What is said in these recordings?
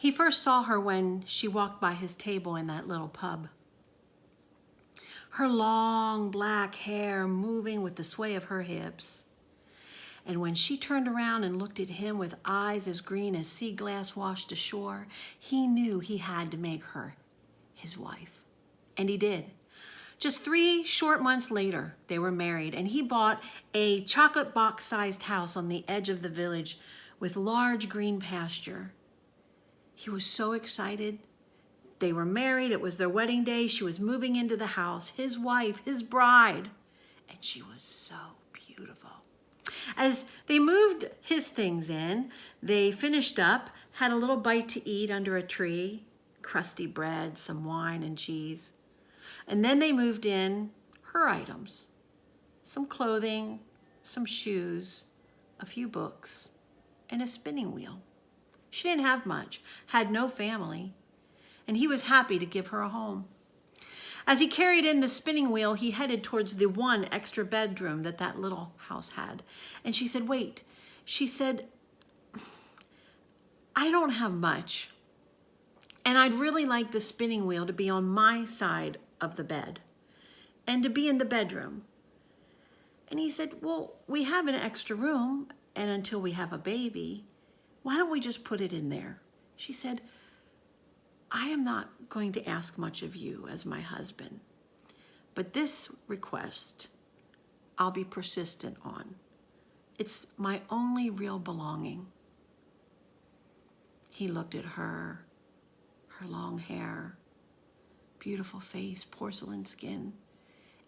He first saw her when she walked by his table in that little pub. Her long black hair moving with the sway of her hips. And when she turned around and looked at him with eyes as green as sea glass washed ashore, he knew he had to make her his wife. And he did. Just 3 short months later, they were married, and he bought a chocolate box-sized house on the edge of the village with large green pasture. He was so excited. They were married. It was their wedding day. She was moving into the house, his wife, his bride, and she was so beautiful. As they moved his things in, they finished up, had a little bite to eat under a tree, crusty bread, some wine and cheese. And then they moved in her items, some clothing, some shoes, a few books, and a spinning wheel. She didn't have much, had no family, and he was happy to give her a home. As he carried in the spinning wheel, he headed towards the one extra bedroom that little house had. And she said, wait. She said, I don't have much, and I'd really like the spinning wheel to be on my side of the bed and to be in the bedroom. And he said, well, we have an extra room, and until we have a baby, why don't we just put it in there? She said, I am not going to ask much of you as my husband, but this request I'll be persistent on. It's my only real belonging. He looked at her long hair, beautiful face, porcelain skin,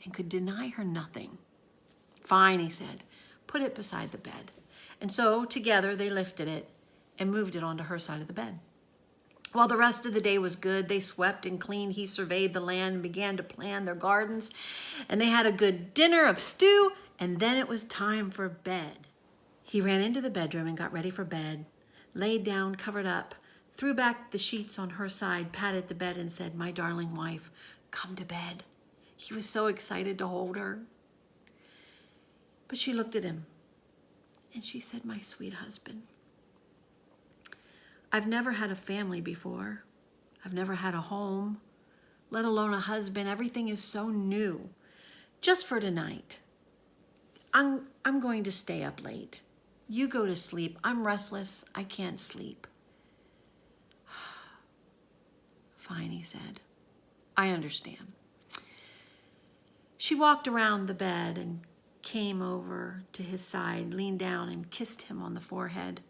and could deny her nothing. Fine, he said, put it beside the bed. And so together they lifted it and moved it onto her side of the bed. While the rest of the day was good, they swept and cleaned. He surveyed the land and began to plan their gardens. And they had a good dinner of stew, and then it was time for bed. He ran into the bedroom and got ready for bed, laid down, covered up, threw back the sheets on her side, patted the bed, and said, my darling wife, come to bed. He was so excited to hold her. But she looked at him, and she said, my sweet husband, I've never had a family before. I've never had a home, let alone a husband. Everything is so new. Just for tonight, I'm going to stay up late. You go to sleep. I'm restless. I can't sleep. Fine, he said. I understand. She walked around the bed and came over to his side, leaned down and kissed him on the forehead.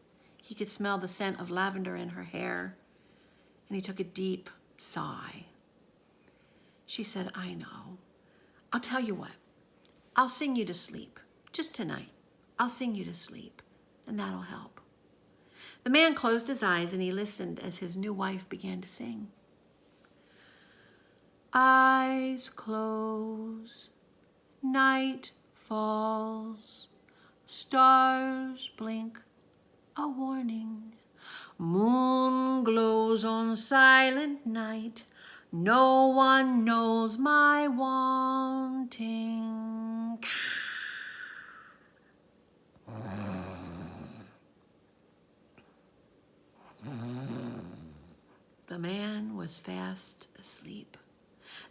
He could smell the scent of lavender in her hair, and he took a deep sigh. She said, I know. I'll tell you what. I'll sing you to sleep. Just tonight. I'll sing you to sleep, and that'll help. The man closed his eyes, and he listened as his new wife began to sing. Eyes close, night falls, stars blink, a warning. Moon glows on silent night, no one knows my wanting. The man was fast asleep.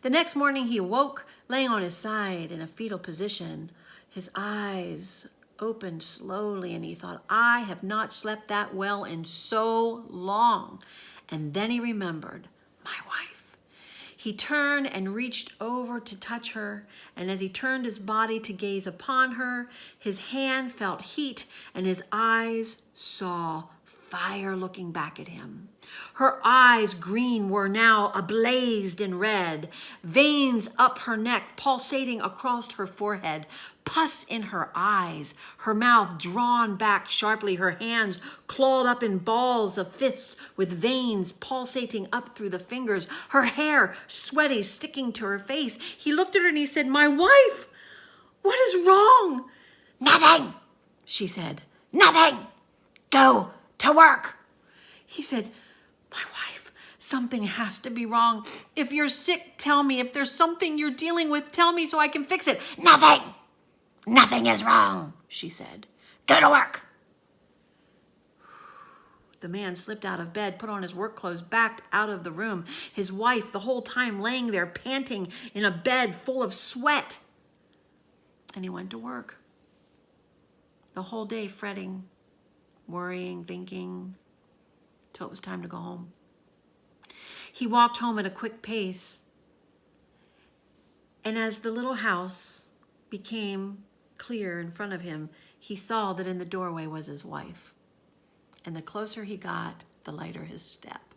The next morning he awoke, laying on his side in a fetal position. His eyes opened slowly, and he thought, I have not slept that well in so long. And then he remembered, my wife. He turned and reached over to touch her, and as he turned his body to gaze upon her, his hand felt heat, and his eyes saw fire looking back at him. Her eyes, green, were now ablazed in red, veins up her neck, pulsating across her forehead, pus in her eyes, her mouth drawn back sharply, her hands clawed up in balls of fists with veins pulsating up through the fingers, her hair sweaty, sticking to her face. He looked at her and he said, my wife, what is wrong? Nothing, she said, nothing. Go to work. He said, my wife, something has to be wrong. If you're sick, tell me. If there's something you're dealing with, tell me so I can fix it. Nothing. Nothing is wrong, she said. Go to work. The man slipped out of bed, put on his work clothes, backed out of the room. His wife, the whole time, laying there panting in a bed full of sweat. And he went to work. The whole day fretting, worrying, thinking, till it was time to go home. He walked home at a quick pace. And as the little house became clear in front of him, he saw that in the doorway was his wife. And the closer he got, the lighter his step.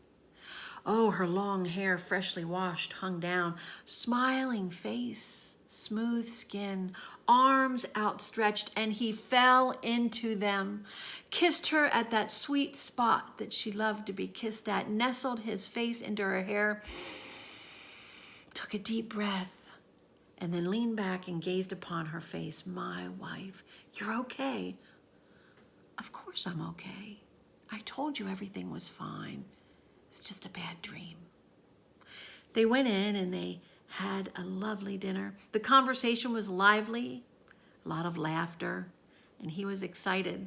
Oh, her long hair, freshly washed, hung down, smiling face, smooth skin, arms outstretched, and he fell into them, kissed her at that sweet spot that she loved to be kissed at, nestled his face into her hair, took a deep breath, and then leaned back and gazed upon her face. My wife, you're okay. Of course I'm okay. I told you everything was fine. It's just a bad dream. They went in and they had a lovely dinner. The conversation was lively, a lot of laughter, and he was excited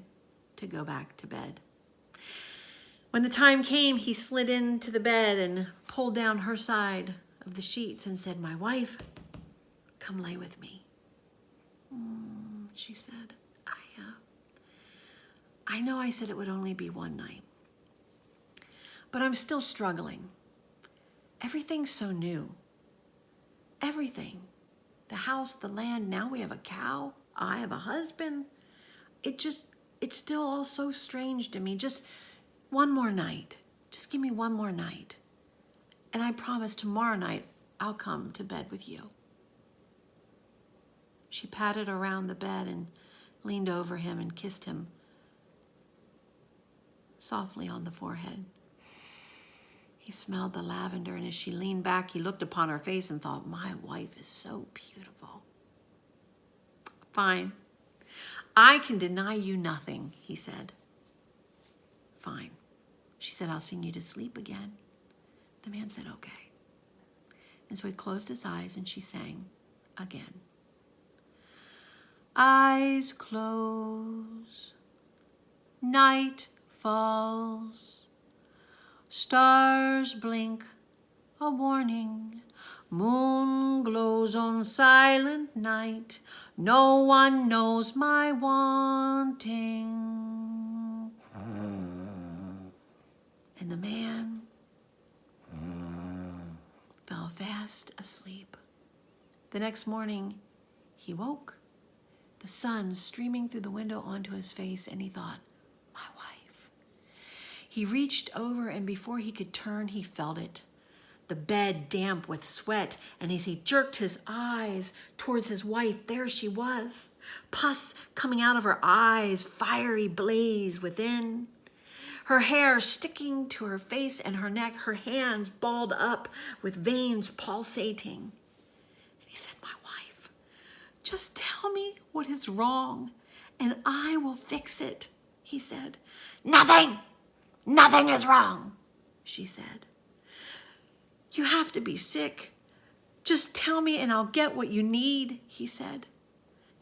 to go back to bed. When the time came, he slid into the bed and pulled down her side of the sheets and said, my wife, come lay with me. She said, I know I said it would only be one night, but I'm still struggling. Everything's so new. Everything. The house, the land, now we have a cow. I have a husband. It's still all so strange to me. Just one more night. Just give me one more night. And I promise tomorrow night I'll come to bed with you. She patted around the bed and leaned over him and kissed him softly on the forehead. He smelled the lavender, and as she leaned back, he looked upon her face and thought, my wife is so beautiful. Fine. I can deny you nothing, he said. Fine. She said, I'll sing you to sleep again. The man said, okay. And so he closed his eyes and she sang again. Eyes close, night falls, stars blink a warning, moon glows on silent night, no one knows my wanting. And the man fell fast asleep. The next morning, he woke, the sun streaming through the window onto his face, and he thought, my wife. He reached over, and before he could turn, he felt it. The bed damp with sweat, and as he jerked his eyes towards his wife, there she was. Pus coming out of her eyes, fiery blaze within. Her hair sticking to her face and her neck, her hands balled up with veins pulsating. And he said, my wife, just tell me what is wrong and I will fix it, he said. Nothing is wrong, she said. You have to be sick. Just tell me and I'll get what you need, he said.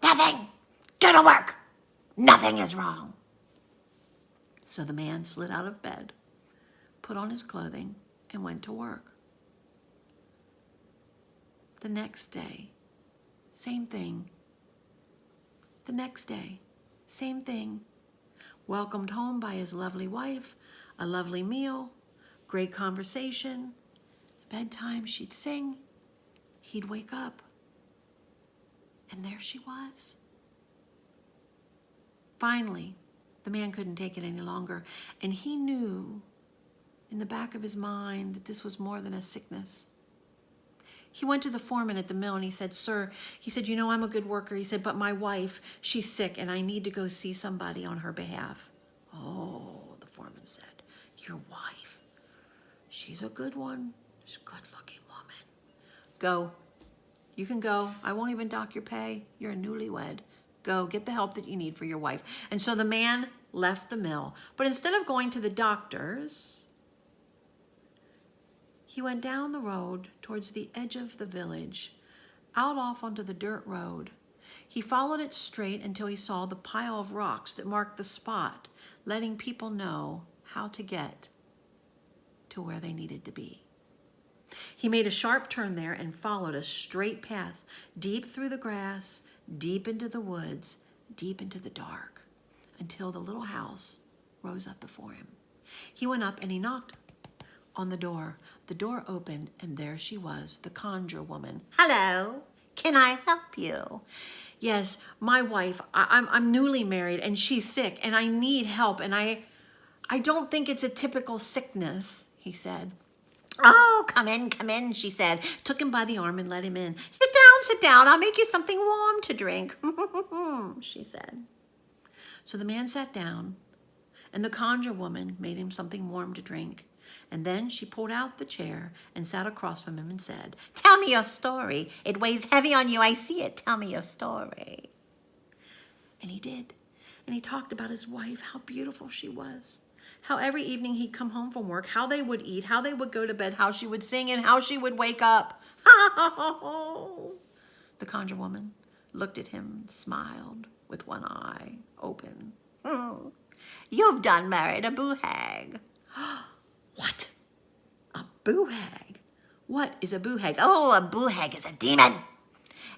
Nothing, go to work. Nothing is wrong. So the man slid out of bed, put on his clothing, and went to work. The next day, same thing. The next day, same thing. Welcomed home by his lovely wife, a lovely meal, great conversation. Bedtime, she'd sing, he'd wake up, and there she was. Finally, the man couldn't take it any longer, and he knew in the back of his mind that this was more than a sickness. He went to the foreman at the mill and he said, sir, he said, you know, I'm a good worker. He said, but my wife, she's sick and I need to go see somebody on her behalf. Oh, the foreman said, your wife, she's a good one. She's a good-looking woman. Go. You can go. I won't even dock your pay. You're a newlywed. Go, get the help that you need for your wife. And so the man left the mill. But instead of going to the doctor's, he went down the road towards the edge of the village, out off onto the dirt road. He followed it straight until he saw the pile of rocks that marked the spot, letting people know how to get to where they needed to be. He made a sharp turn there and followed a straight path, deep through the grass, deep into the woods, deep into the dark, until the little house rose up before him. He went up and he knocked on the door. The door opened, and there she was, the conjure woman. "Hello, can I help you?" "Yes, my wife, I'm newly married, and she's sick, and I need help, and I don't think it's a typical sickness," he said. "Oh, come in," she said, took him by the arm and let him in. Sit down, I'll make you something warm to drink," she said. So the man sat down, and the conjure woman made him something warm to drink. And then she pulled out the chair and sat across from him and said, "Tell me your story. It weighs heavy on you, I see it. Tell me your story." And he did. And he talked about his wife, how beautiful she was, how every evening he'd come home from work, how they would eat, how they would go to bed, how she would sing, and how she would wake up. The conjure woman looked at him and smiled with one eye open. "You've done married a boo-hag." "What? A boo-hag? What is a boo-hag?" "Oh, a boo-hag is a demon.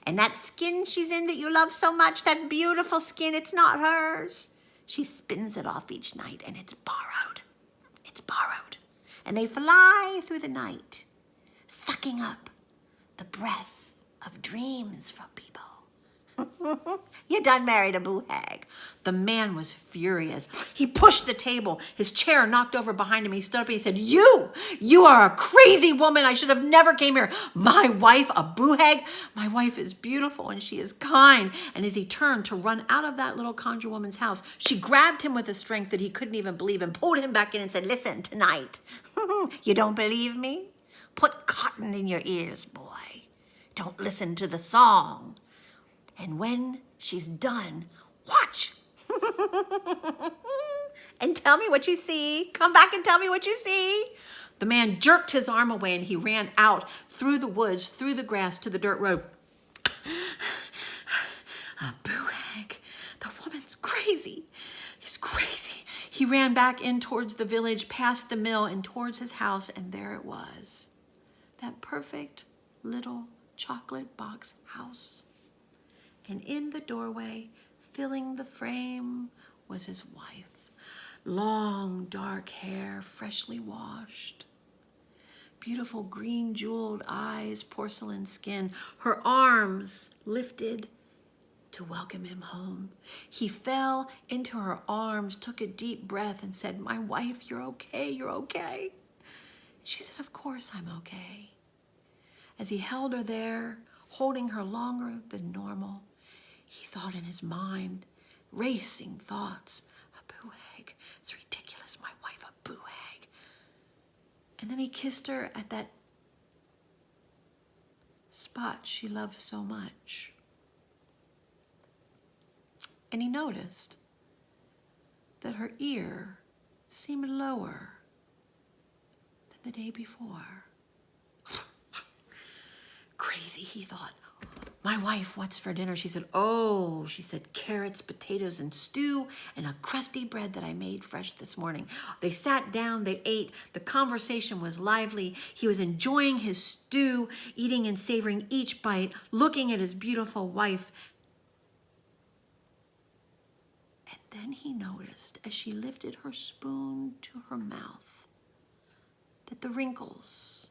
And that skin she's in that you love so much, that beautiful skin, it's not hers. She spins it off each night, and it's borrowed. It's borrowed. And they fly through the night, sucking up the breath of dreams from people." "You done married a boo-hag." The man was furious. He pushed the table. His chair knocked over behind him. He stood up and he said, You are a crazy woman. I should have never came here. My wife, a boo-hag? My wife is beautiful and she is kind." And as he turned to run out of that little conjure woman's house, she grabbed him with a strength that he couldn't even believe and pulled him back in and said, "Listen, tonight, you don't believe me? Put cotton in your ears, boy. Don't listen to the song. And when she's done, watch. And tell me what you see. Come back and tell me what you see." The man jerked his arm away and he ran out through the woods, through the grass to the dirt road. "A boo-hag. The woman's crazy. He's crazy." He ran back in towards the village, past the mill, and towards his house, and there it was. That perfect little chocolate box house. And in the doorway, filling the frame, was his wife. Long, dark hair, freshly washed. Beautiful green jeweled eyes, porcelain skin. Her arms lifted to welcome him home. He fell into her arms, took a deep breath, and said, "My wife, you're okay, you're okay." She said, "Of course I'm okay." As he held her there, holding her longer than normal, he thought in his mind, racing thoughts, "A boo-hag. It's ridiculous, my wife, a boo-hag." And then he kissed her at that spot she loved so much. And he noticed that her ear seemed lower than the day before. Crazy, he thought. "My wife, what's for dinner?" She said, "Oh," she said, "carrots, potatoes, and stew, and a crusty bread that I made fresh this morning." They sat down, they ate. The conversation was lively. He was enjoying his stew, eating and savoring each bite, looking at his beautiful wife. And then he noticed, as she lifted her spoon to her mouth, that the wrinkles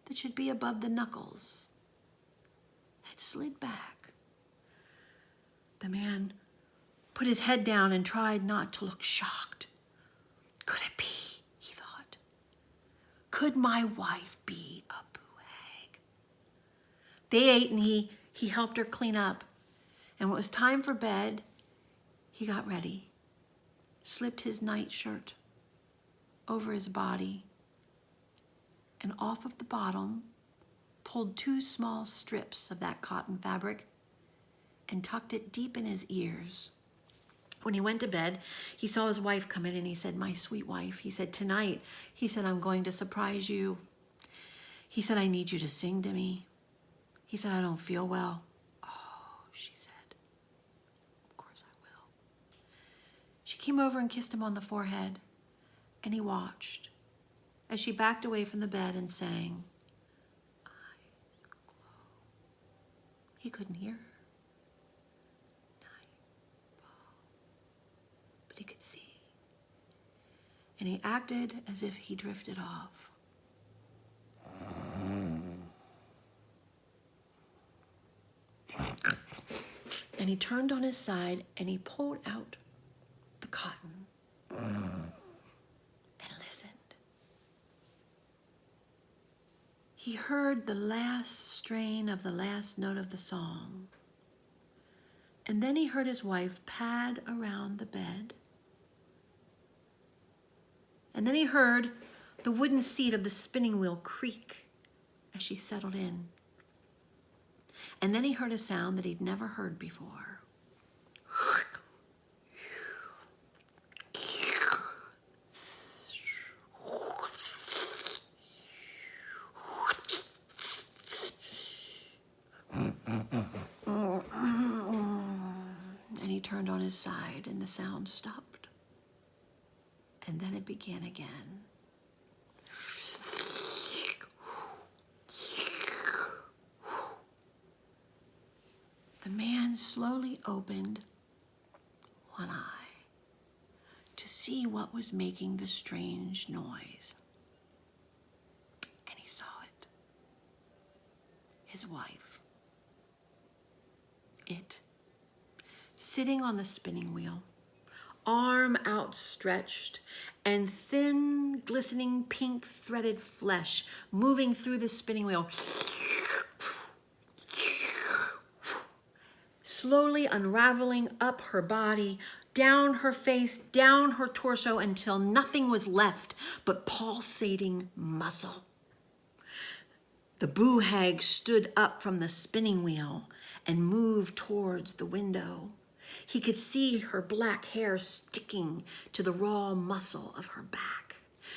that should be above the knuckles had slid back. The man put his head down and tried not to look shocked. Could it be, he thought? Could my wife be a boo-hag? They ate and he helped her clean up. And when it was time for bed, he got ready, slipped his nightshirt over his body, and off of the bottom pulled 2 small strips of that cotton fabric and tucked it deep in his ears. When he went to bed, he saw his wife come in and he said, "My sweet wife," he said, "tonight," he said, "I'm going to surprise you." He said, "I need you to sing to me." He said, "I don't feel well." "Oh," she said, "of course I will." She came over and kissed him on the forehead. and he watched as she backed away from the bed and sang, "Eyes glow." He couldn't hear her. Nightfall. But he could see. And he acted as if he drifted off. And he turned on his side and he pulled out the cotton and listened. He heard the last strain of the last note of the song. And then he heard his wife pad around the bed. And then he heard the wooden seat of the spinning wheel creak as she settled in. And then he heard a sound that he'd never heard before. And he turned on his side and the sound stopped. And then it began again. The man slowly opened one eye to see what was making the strange noise. And he saw it. His wife. It. Sitting on the spinning wheel, arm outstretched, and thin, glistening, pink threaded flesh moving through the spinning wheel. Slowly unraveling up her body, down her face, down her torso, until nothing was left but pulsating muscle. The boo hag stood up from the spinning wheel and moved towards the window. He could see her black hair sticking to the raw muscle of her back.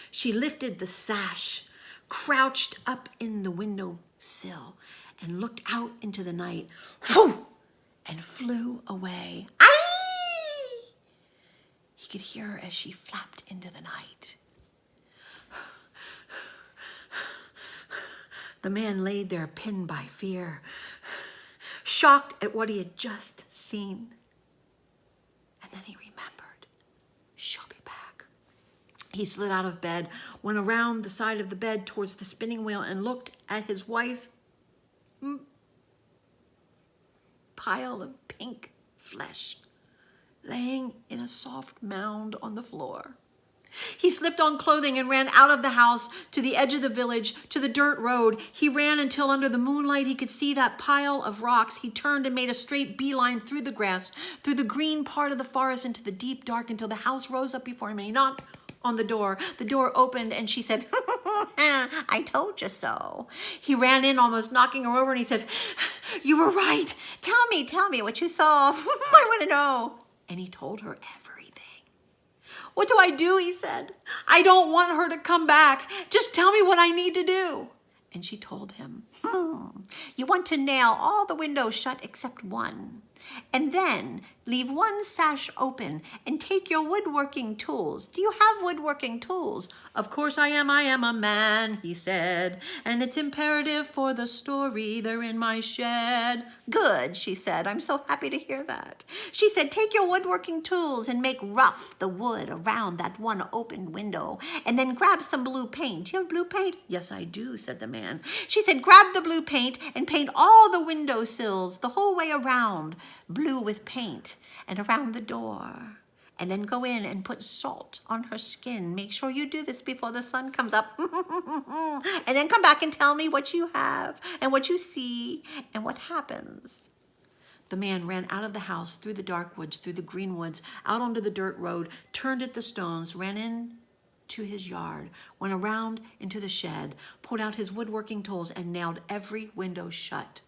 She lifted the sash, crouched up in the window sill, and looked out into the night. Whew! And flew away. Aye! He could hear her as she flapped into the night. The man laid there pinned by fear, shocked at what he had just seen. And then he remembered, she'll be back. He slid out of bed, went around the side of the bed towards the spinning wheel, and looked at his wife's pile of pink flesh laying in a soft mound on the floor. He slipped on clothing and ran out of the house to the edge of the village, to the dirt road. He ran until under the moonlight he could see that pile of rocks. He turned and made a straight beeline through the grass, through the green part of the forest into the deep dark, until the house rose up before him, and he knocked on the door. The door opened and she said, "I told you so." He ran in, almost knocking her over, and he said, "You were right. Tell me what you saw. I want to know." And he told her everything. "What do I do?" he said. "I don't want her to come back. Just tell me what I need to do." And she told him, "You want to nail all the windows shut except one. And then leave one sash open and take your woodworking tools. Do you have woodworking tools?" "Of course I am a man," he said, "and it's imperative for the story. They're in my shed." "Good," she said. "I'm so happy to hear that." She said, "Take your woodworking tools and make rough the wood around that one open window, and then grab some blue paint." "Do you have blue paint?" "Yes, I do," said the man. She said, "Grab the blue paint and paint all the window sills the whole way around, blue with paint, and around the door. And then go in and put salt on her skin. Make sure you do this before the sun comes up. And then come back and tell me what you have and what you see and what happens." The man ran out of the house, through the dark woods, through the green woods, out onto the dirt road, turned at the stones, ran in to his yard, went around into the shed, pulled out his woodworking tools, and nailed every window shut.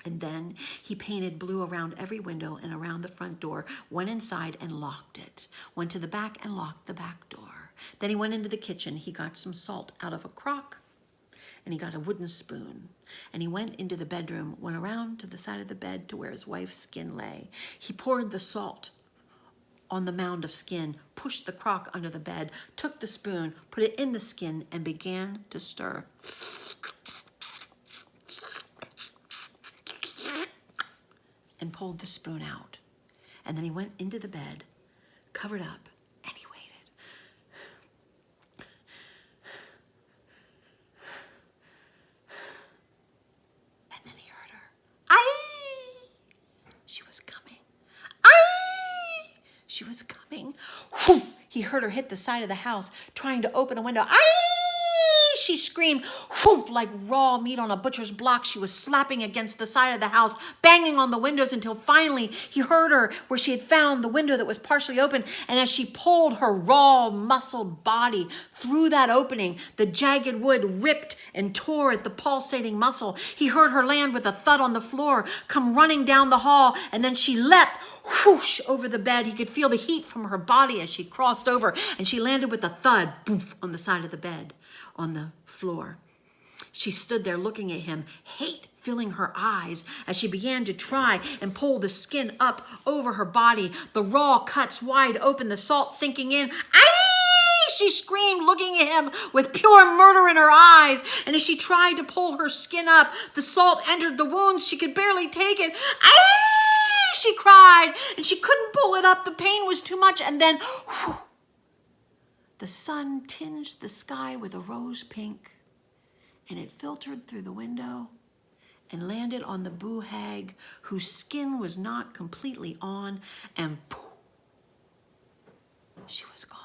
And then he painted blue around every window and around the front door, went inside and locked it, went to the back and locked the back door. Then he went into the kitchen. He got some salt out of a crock, and he got a wooden spoon. And he went into the bedroom, went around to the side of the bed to where his wife's skin lay. He poured the salt on the mound of skin, pushed the crock under the bed, took the spoon, put it in the skin, and began to stir. And pulled the spoon out. And then he went into the bed, covered up, and he waited. And then he heard her. Aye! She was coming. Aye! She was coming. Whew! He heard her hit the side of the house, trying to open a window. Aye! She screamed, whoop, like raw meat on a butcher's block. She was slapping against the side of the house, banging on the windows until finally he heard her where she had found the window that was partially open. And as she pulled her raw, muscled body through that opening, the jagged wood ripped and tore at the pulsating muscle. He heard her land with a thud on the floor, come running down the hall, and then she leapt, whoosh, over the bed. He could feel the heat from her body as she crossed over, and she landed with a thud, boof, on the side of the bed, on the floor. She stood there looking at him, hate filling her eyes as she began to try and pull the skin up over her body, the raw cuts wide open, the salt sinking in. Aye! She screamed, looking at him with pure murder in her eyes. And as she tried to pull her skin up, the salt entered the wounds. She could barely take it. Aye! She cried, and she couldn't pull it up. The pain was too much. And then, whew, the sun tinged the sky with a rose pink, and it filtered through the window and landed on the boo hag, whose skin was not completely on, and poof, she was gone.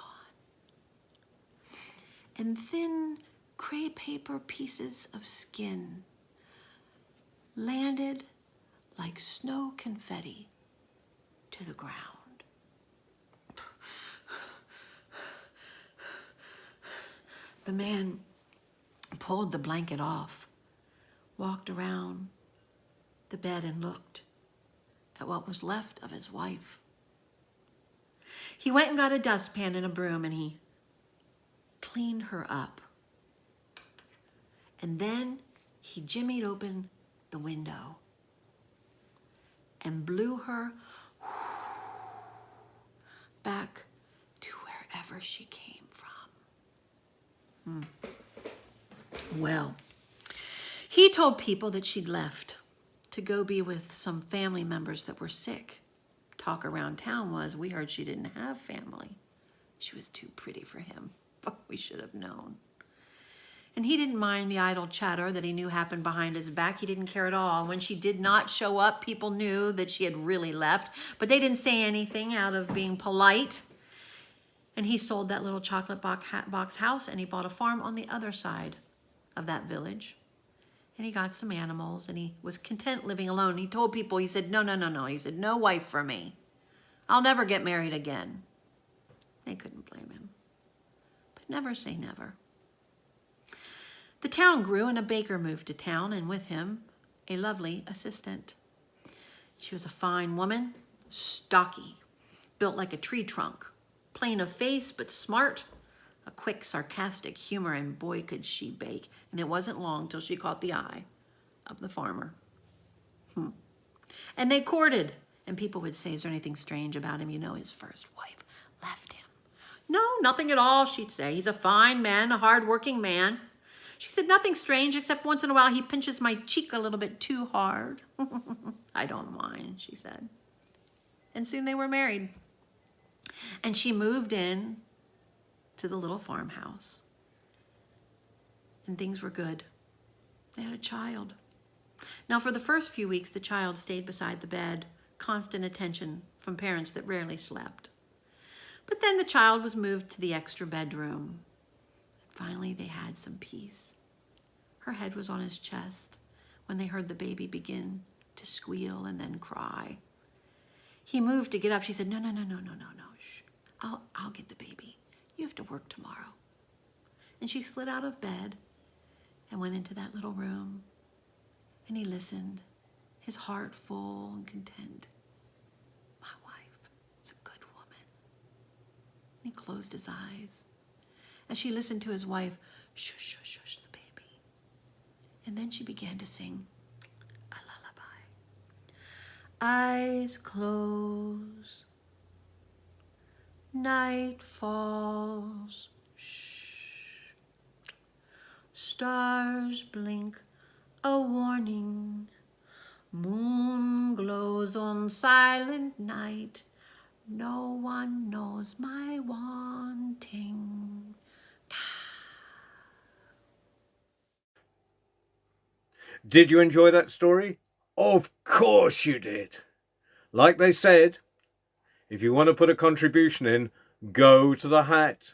And thin gray paper pieces of skin landed like snow confetti to the ground. The man pulled the blanket off, walked around the bed and looked at what was left of his wife. He went and got a dustpan and a broom, and he cleaned her up. And then he jimmied open the window and blew her back to wherever she came from. Well, he told people that she'd left to go be with some family members that were sick. Talk around town was, we heard she didn't have family. She was too pretty for him, but we should have known. And he didn't mind the idle chatter that he knew happened behind his back. He didn't care at all. When she did not show up, people knew that she had really left, but they didn't say anything out of being polite. And he sold that little chocolate box house, and he bought a farm on the other side of that village. And he got some animals, and he was content living alone. He told people, he said, no. He said, no wife for me. I'll never get married again. They couldn't blame him. But never say never. The town grew, and a baker moved to town, and with him, a lovely assistant. She was a fine woman, stocky, built like a tree trunk, plain of face but smart, a quick, sarcastic humor, and boy, could she bake. And it wasn't long till she caught the eye of the farmer. And they courted, and people would say, is there anything strange about him? You know, his first wife left him. No, nothing at all, she'd say. He's a fine man, a hard-working man. She said, nothing strange, except once in a while he pinches my cheek a little bit too hard. I don't mind, she said. And soon they were married. And she moved in to the little farmhouse. And things were good. They had a child. Now, for the first few weeks, the child stayed beside the bed, constant attention from parents that rarely slept. But then the child was moved to the extra bedroom. Finally, they had some peace. Her head was on his chest when they heard the baby begin to squeal and then cry. He moved to get up. She said, no. Shh. I'll get the baby. You have to work tomorrow. And she slid out of bed and went into that little room. And he listened, his heart full and content. My wife is a good woman. And he closed his eyes as she listened to his wife, shush, the baby. And then she began to sing a lullaby. Eyes closed, night falls. Shh. Stars blink a warning. Moon glows on silent night. No one knows my wanting. Did you enjoy that story? Of course you did. Like they said, if you want to put a contribution in, go to the hat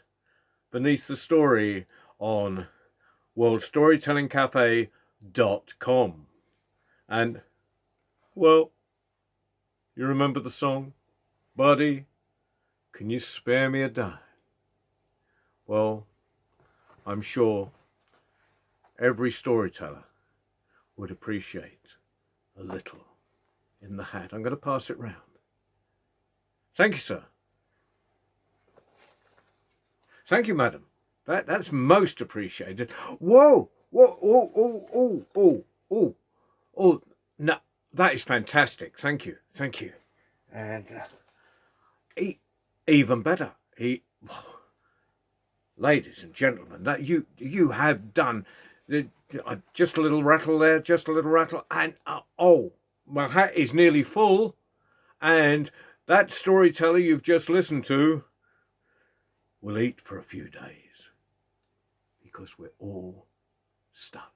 beneath the story on worldstorytellingcafe.com. And, well, you remember the song? Buddy, can you spare me a dime? Well, I'm sure every storyteller would appreciate a little in the hat. I'm going to pass it round. Thank you, sir. Thank you, madam. That's most appreciated. Whoa! Whoa! Oh! Oh! Oh! Oh! Oh! Oh! No, that is fantastic. Thank you. Thank you. And even better, ladies and gentlemen, that you have done just a little rattle there, just a little rattle, and oh, my hat is nearly full, and that storyteller you've just listened to will eat for a few days because we're all stuck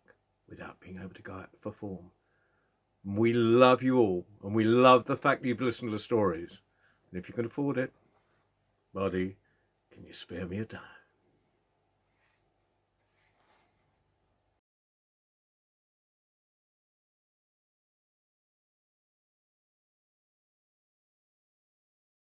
without being able to go out and perform. We love you all, and we love the fact that you've listened to the stories. And if you can afford it, buddy, can you spare me a dime?